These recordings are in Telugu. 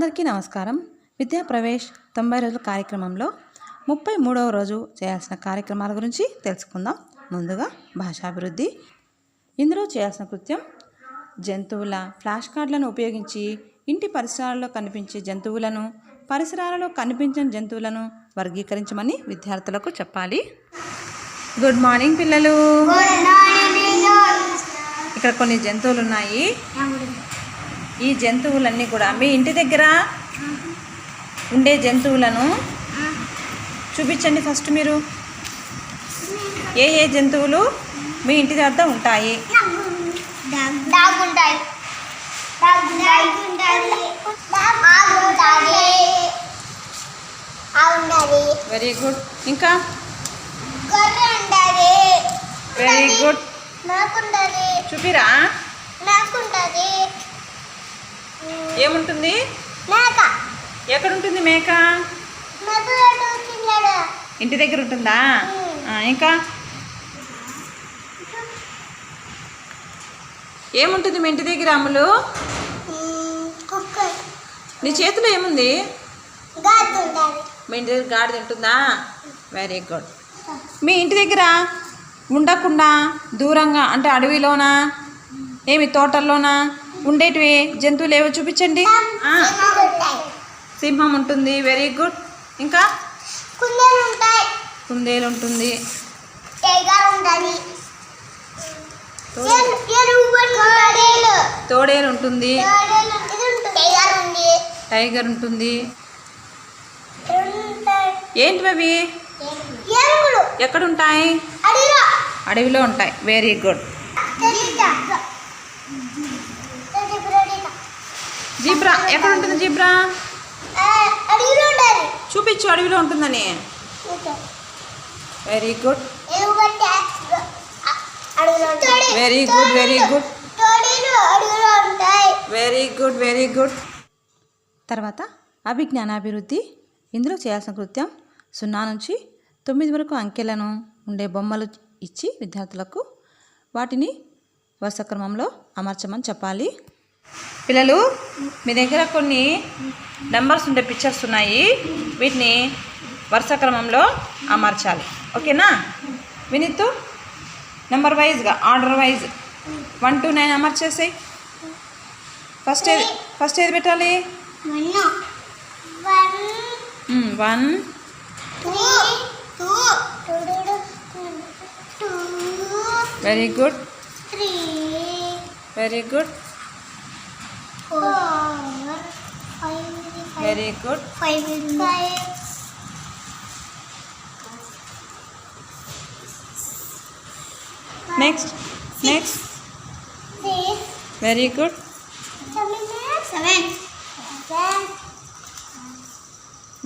అందరికీ నమస్కారం. విద్యా ప్రవేశ్ 90 రోజుల కార్యక్రమంలో 33వ రోజు చేయాల్సిన కార్యక్రమాల గురించి తెలుసుకుందాం. ముందుగా భాషాభివృద్ధి. ఇందులో చేయాల్సిన కృత్యం జంతువుల ఫ్లాష్ కార్డులను ఉపయోగించి ఇంటి పరిసరాలలో కనిపించే జంతువులను, పరిసరాలలో కనిపించని జంతువులను వర్గీకరించమని విద్యార్థులకు చెప్పాలి. గుడ్ మార్నింగ్ పిల్లలు. ఇక్కడ కొన్ని జంతువులు ఉన్నాయి. ఈ జంతువులన్నీ కూడా మీ ఇంటి దగ్గర ఉండే జంతువులను చూపించండి. ఫస్ట్ మీరు ఏ ఏ జంతువులు మీ ఇంటి వద్ద ఉంటాయి? Very good. ఇంకా వెరీ గుడ్. చూపిరా. ఏముంటుంది? ఎక్కడ ఉంటుంది మేక? ఇంటి దగ్గర ఉంటుందా? ఇంకా ఏముంటుంది మీ ఇంటి దగ్గర అమ్ములు? నీ చేతిలో ఏముంది? మీ ఇంటి దగ్గర గాడిద ఉంటుందా? Very good. మీ ఇంటి దగ్గర ఉండకుండా దూరంగా అంటే అడవిలోనా, ఏమి తోటల్లోనా ఉండేటివి జంతువులు ఏవో చూపించండి. సింహం ఉంటుంది. Very good. ఇంకా కుందేలు ఉంటుంది. తోడేలు ఉంటుంది. టైగర్ ఉంటుంది. ఏంటివి అవి? ఎక్కడ ఉంటాయి? అడవిలో ఉంటాయి. Very good. జీబ్రా ఎక్కడ ఉంటుంది? జీబ్రా చూపించు. అడవిలో ఉంటుందని. Very good. Very good. Very good. Very good. Very good. తర్వాత అభిజ్ఞానాభివృద్ధి. ఇందులో చేయాల్సిన కృత్యం 0 నుంచి 9 వరకు అంకెలను ఉండే బొమ్మలు ఇచ్చి విద్యార్థులకు వాటిని వరుస క్రమంలో అమర్చమని చెప్పాలి. పిల్లలు, మీ దగ్గర కొన్ని నెంబర్స్ ఉండే పిక్చర్స్ ఉన్నాయి. వీటిని వరుస క్రమంలో అమర్చాలి. ఓకేనా? వినిత్తు నెంబర్ వైజ్గా ఆర్డర్ వైజ్ 1 to 9 అమర్చేసాయి. ఫస్ట్ ఏది పెట్టాలి? 1 very good. Very good. Very good. Next very good.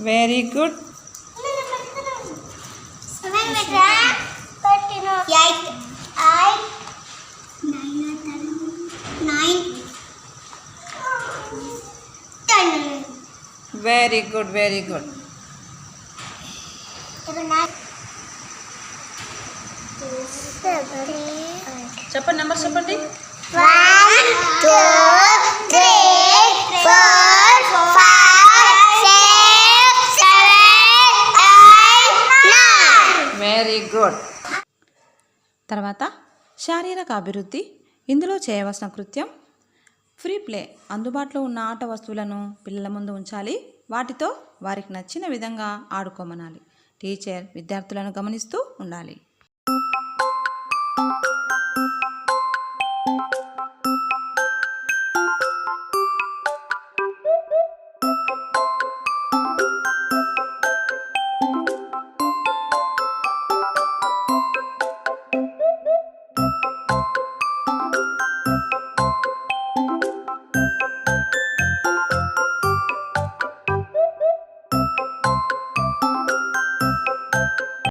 Very good. Very good. Very good. చెప్పండి, నెంబర్ చెప్పండి. 1 2 3 4 5 6 7 8 9. Very good. తర్వాత శారీరక అభివృద్ధి. ఇందులో చేయవలసిన కృత్యం ఫ్రీ ప్లే. అందుబాటులో ఉన్న ఆట వస్తువులను పిల్లల ముందు ఉంచాలి. వాటితో వారికి నచ్చిన విధంగా ఆడుకోమనాలి. టీచర్ విద్యార్థులను గమనిస్తూ ఉండాలి.